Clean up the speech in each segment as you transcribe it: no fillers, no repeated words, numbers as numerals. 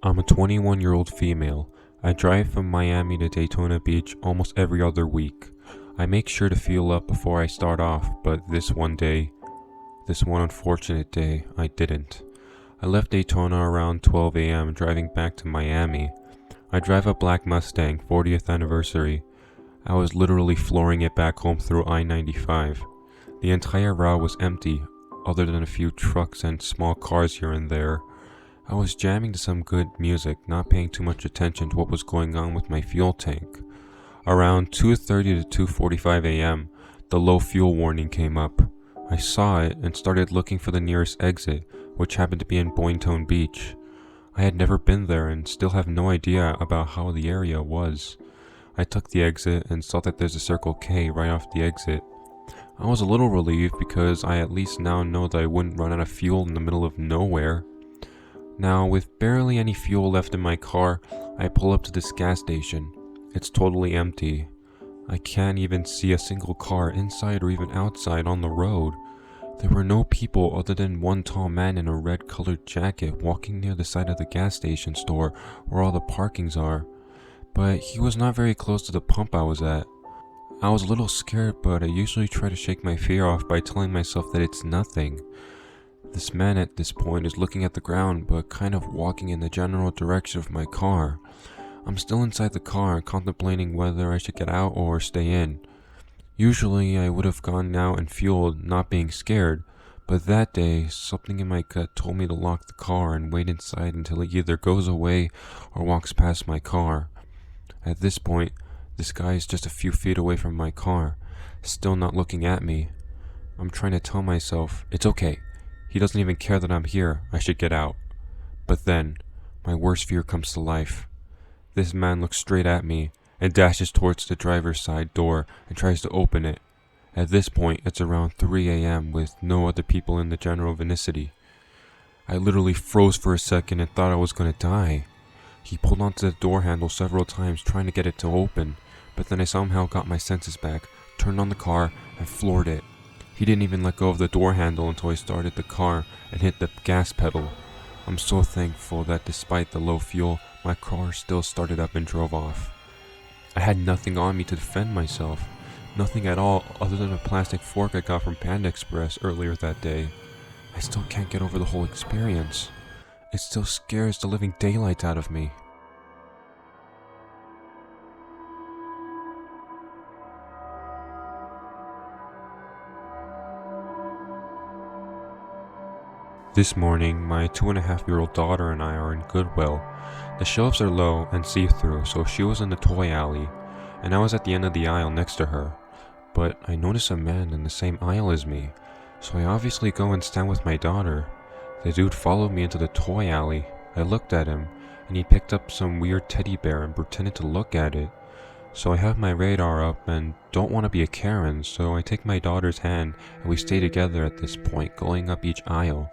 I'm a 21-year-old female. I drive from Miami to Daytona Beach almost every other week. I make sure to fuel up before I start off, but this one unfortunate day, I didn't. I left Daytona around 12 a.m. driving back to Miami. I drive a black Mustang 40th anniversary. I was literally flooring it back home through I-95. The entire route was empty, other than a few trucks and small cars here and there. I was jamming to some good music, not paying too much attention to what was going on with my fuel tank. Around 2:30 to 2:45 a.m., the low fuel warning came up. I saw it and started looking for the nearest exit, which happened to be in Boynton Beach. I had never been there and still have no idea about how the area was. I took the exit and saw that there's a Circle K right off the exit. I was a little relieved because I at least now know that I wouldn't run out of fuel in the middle of nowhere. Now, with barely any fuel left in my car, I pull up to this gas station. It's totally empty. I can't even see a single car inside or even outside on the road. There were no people other than one tall man in a red colored jacket walking near the side of the gas station store where all the parkings are. But he was not very close to the pump I was at. I was a little scared, but I usually try to shake my fear off by telling myself that it's nothing. This man at this point is looking at the ground, but kind of walking in the general direction of my car. I'm still inside the car, contemplating whether I should get out or stay in. Usually I would have gone out and fueled, not being scared, but that day, something in my gut told me to lock the car and wait inside until it either goes away or walks past my car. At this point, this guy is just a few feet away from my car, still not looking at me. I'm trying to tell myself, it's okay. He doesn't even care that I'm here. I should get out. But then, my worst fear comes to life. This man looks straight at me and dashes towards the driver's side door and tries to open it. At this point, it's around 3 a.m. with no other people in the general vicinity. I literally froze for a second and thought I was going to die. He pulled onto the door handle several times trying to get it to open, but then I somehow got my senses back, turned on the car, and floored it. He didn't even let go of the door handle until I started the car and hit the gas pedal. I'm so thankful that despite the low fuel, my car still started up and drove off. I had nothing on me to defend myself. Nothing at all other than a plastic fork I got from Panda Express earlier that day. I still can't get over the whole experience. It still scares the living daylights out of me. This morning, my 2.5-year-old daughter and I are in Goodwill. The shelves are low and see-through, so she was in the toy alley, and I was at the end of the aisle next to her. But I notice a man in the same aisle as me, so I obviously go and stand with my daughter. The dude followed me into the toy alley. I looked at him, and he picked up some weird teddy bear and pretended to look at it. So I have my radar up and don't want to be a Karen, so I take my daughter's hand and we stay together at this point, going up each aisle.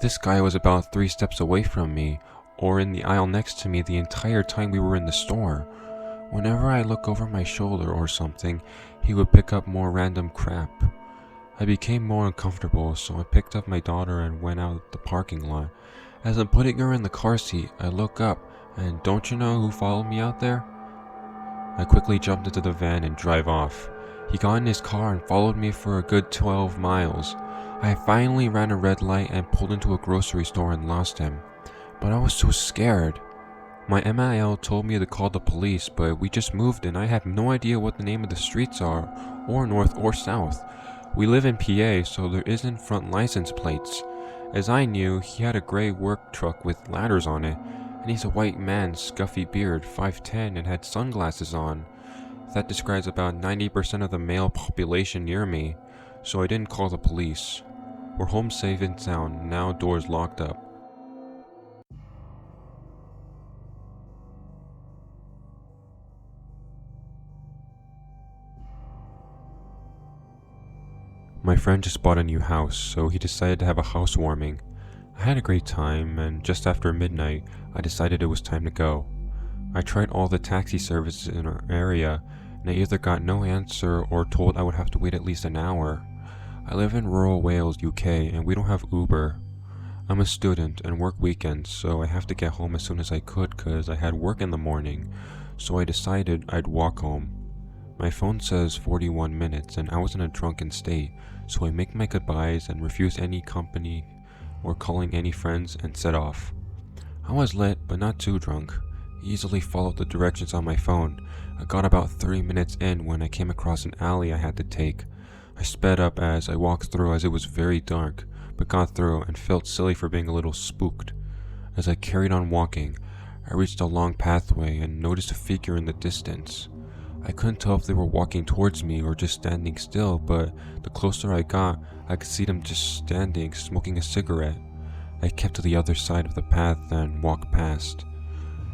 This guy was about 3 steps away from me, or in the aisle next to me the entire time we were in the store. Whenever I look over my shoulder or something, he would pick up more random crap. I became more uncomfortable, so I picked up my daughter and went out the parking lot. As I'm putting her in the car seat, I look up, and don't you know who followed me out there? I quickly jumped into the van and drive off. He got in his car and followed me for a good 12 miles. I finally ran a red light and pulled into a grocery store and lost him. But I was so scared. My MIL told me to call the police, but we just moved and I have no idea what the name of the streets are, or north or south. We live in PA, so there isn't front license plates. As I knew, he had a gray work truck with ladders on it, and he's a white man, scuffy beard, 5'10", and had sunglasses on. That describes about 90% of the male population near me, so I didn't call the police. We're home safe and sound, now doors locked up. My friend just bought a new house, so he decided to have a housewarming. I had a great time, and just after midnight, I decided it was time to go. I tried all the taxi services in our area, and I either got no answer or told I would have to wait at least an hour. I live in rural Wales, UK, and we don't have Uber. I'm a student and work weekends, so I have to get home as soon as I could cause I had work in the morning, so I decided I'd walk home. My phone says 41 minutes and I was in a drunken state, so I make my goodbyes and refuse any company or calling any friends and set off. I was lit but not too drunk. Easily followed the directions on my phone. I got about 3 minutes in when I came across an alley I had to take. I sped up as I walked through as it was very dark, but got through and felt silly for being a little spooked. As I carried on walking, I reached a long pathway and noticed a figure in the distance. I couldn't tell if they were walking towards me or just standing still, but the closer I got, I could see them just standing, smoking a cigarette. I kept to the other side of the path and walked past.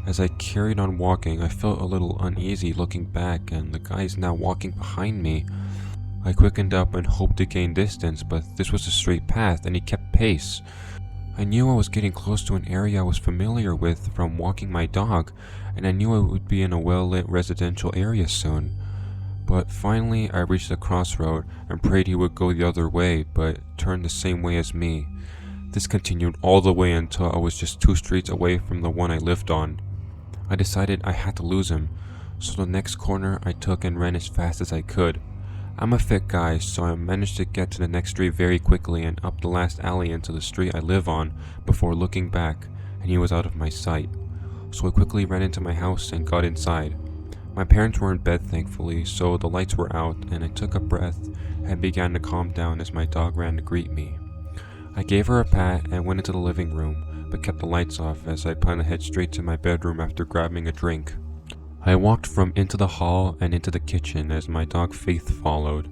As I carried on walking, I felt a little uneasy looking back, and the guy is now walking behind me. I quickened up and hoped to gain distance, but this was a straight path and he kept pace. I knew I was getting close to an area I was familiar with from walking my dog, and I knew I would be in a well-lit residential area soon. But finally I reached a crossroad and prayed he would go the other way, but turned the same way as me. This continued all the way until I was just 2 streets away from the one I lived on. I decided I had to lose him, so the next corner I took and ran as fast as I could. I'm a fit guy, so I managed to get to the next street very quickly and up the last alley into the street I live on before looking back, and he was out of my sight. So I quickly ran into my house and got inside. My parents were in bed thankfully, so the lights were out and I took a breath and began to calm down as my dog ran to greet me. I gave her a pat and went into the living room, but kept the lights off as I planned to head straight to my bedroom after grabbing a drink. I walked from into the hall and into the kitchen as my dog Faith followed,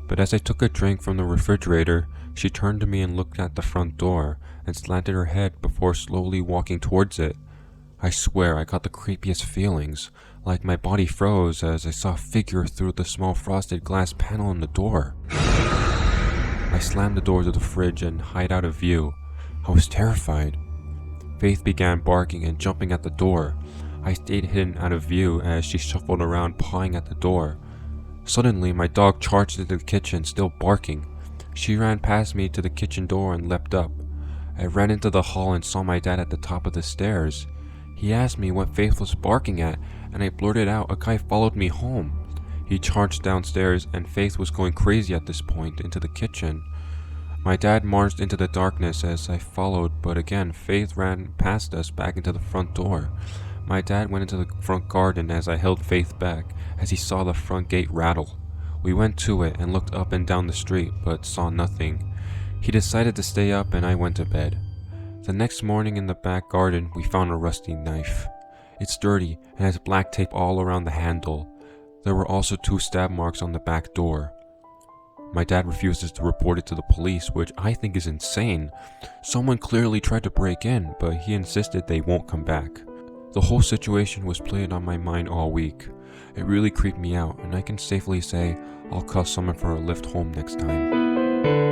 but as I took a drink from the refrigerator, she turned to me and looked at the front door and slanted her head before slowly walking towards it. I swear I got the creepiest feelings, like my body froze as I saw a figure through the small frosted glass panel in the door. I slammed the door to the fridge and hid out of view. I was terrified. Faith began barking and jumping at the door. I stayed hidden out of view as she shuffled around pawing at the door. Suddenly, my dog charged into the kitchen, still barking. She ran past me to the kitchen door and leapt up. I ran into the hall and saw my dad at the top of the stairs. He asked me what Faith was barking at, and I blurted out a guy followed me home. He charged downstairs, and Faith was going crazy at this point into the kitchen. My dad marched into the darkness as I followed, but again, Faith ran past us back into the front door. My dad went into the front garden as I held Faith back as he saw the front gate rattle. We went to it and looked up and down the street, but saw nothing. He decided to stay up and I went to bed. The next morning in the back garden, we found a rusty knife. It's dirty and has black tape all around the handle. There were also 2 stab marks on the back door. My dad refuses to report it to the police, which I think is insane. Someone clearly tried to break in, but he insisted they won't come back. The whole situation was played on my mind all week. It really creeped me out, and I can safely say I'll call someone for a lift home next time.